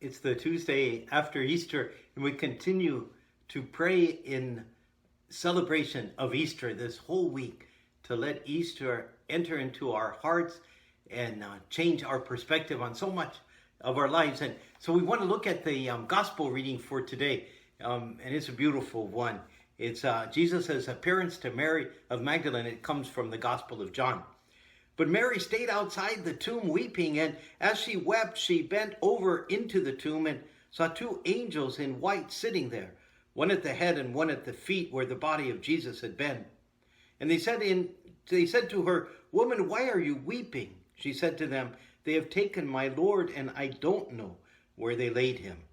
It's the Tuesday after Easter, and we continue to pray in celebration of Easter this whole week to let Easter enter into our hearts and change our perspective on so much of our lives. And so we want to look at the gospel reading for today, and it's a beautiful one. It's Jesus' appearance to Mary of Magdalene. It comes from the Gospel of John. But Mary stayed outside the tomb weeping, and as she wept, she bent over into the tomb and saw two angels in white sitting there, one at the head and one at the feet where the body of Jesus had been. And they said to her, "Woman, why are you weeping?" She said to them, "They have taken my Lord, and I don't know where they laid him."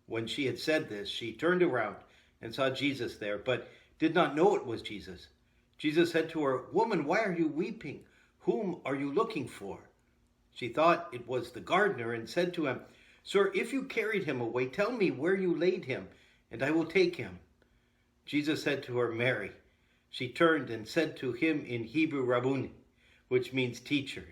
When she had said this, she turned around and saw Jesus there, but did not know it was Jesus. Jesus said to her, "Woman, why are you weeping? Whom are you looking for?" She thought it was the gardener and said to him, "Sir, if you carried him away, tell me where you laid him, and I will take him." Jesus said to her, "Mary." She turned and said to him in Hebrew, "Rabboni," which means teacher.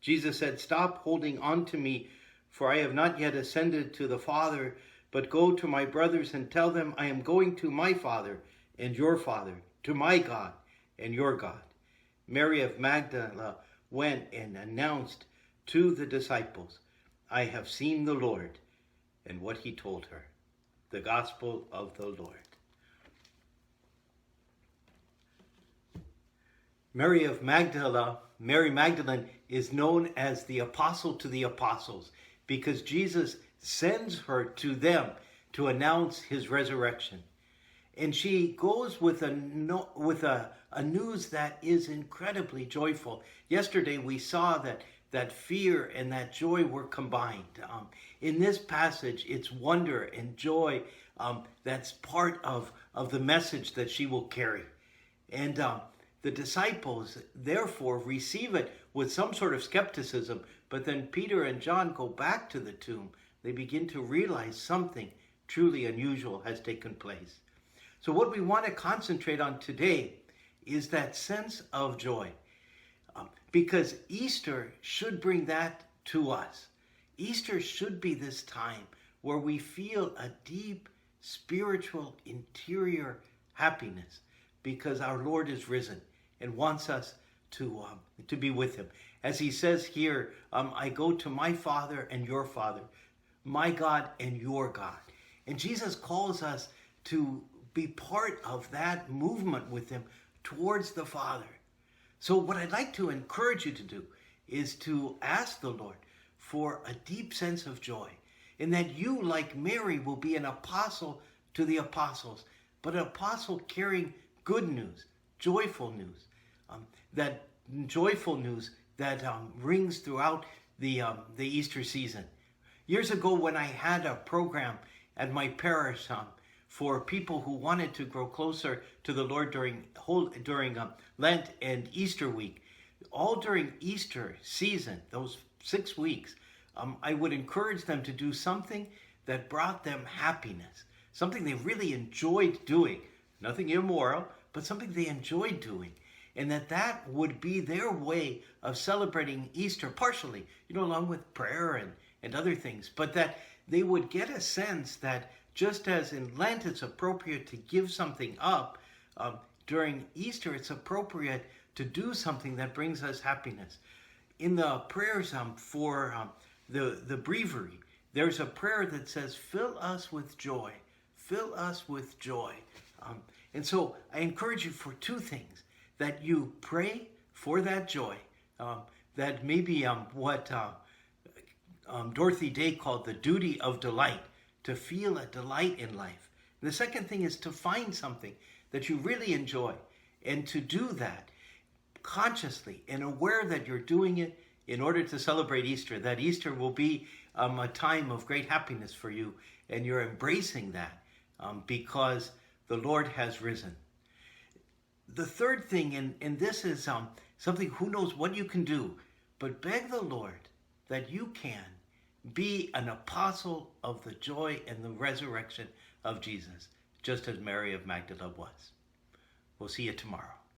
Jesus said, "Stop holding on to me, for I have not yet ascended to the Father, but go to my brothers and tell them I am going to my Father and your Father, to my God and your God." Mary of Magdala went and announced to the disciples, "I have seen the Lord," and what he told her. The Gospel of the Lord. Mary of Magdala, Mary Magdalene, is known as the apostle to the apostles because Jesus sends her to them to announce his resurrection. And she goes with a news that is incredibly joyful. Yesterday we saw that fear and that joy were combined. In this passage, it's wonder and joy that's part of the message that she will carry. And the disciples, therefore, receive it with some sort of skepticism. But then Peter and John go back to the tomb. They begin to realize something truly unusual has taken place. So what we want to concentrate on today is that sense of joy. Because Easter should bring that to us. Easter should be this time where we feel a deep spiritual interior happiness because our Lord is risen and wants us to be with him. As he says here, I go to my Father and your Father, my God and your God. And Jesus calls us to be part of that movement with him towards the Father. So what I'd like to encourage you to do is to ask the Lord for a deep sense of joy, in that you, like Mary, will be an apostle to the apostles, but an apostle carrying good news, joyful news, that joyful news that rings throughout the Easter season. Years ago, when I had a program at my parish for people who wanted to grow closer to the Lord during Lent and Easter week, all during Easter season, those 6 weeks, I would encourage them to do something that brought them happiness, something they really enjoyed doing, nothing immoral, but something they enjoyed doing. And that would be their way of celebrating Easter partially, along with prayer and other things. But that they would get a sense that just as in Lent it's appropriate to give something up, during Easter it's appropriate to do something that brings us happiness. In the prayers for the breviary, there's a prayer that says, "Fill us with joy, fill us with joy." And so I encourage you for two things: that you pray for that joy, that maybe what Dorothy Day called the duty of delight, to feel a delight in life. And the second thing is to find something that you really enjoy, and to do that consciously and aware that you're doing it in order to celebrate Easter, that Easter will be a time of great happiness for you, and you're embracing that because the Lord has risen. The third thing, and this is something, who knows what you can do, but beg the Lord that you can be an apostle of the joy and the resurrection of Jesus, just as Mary of Magdala was. We'll see you tomorrow.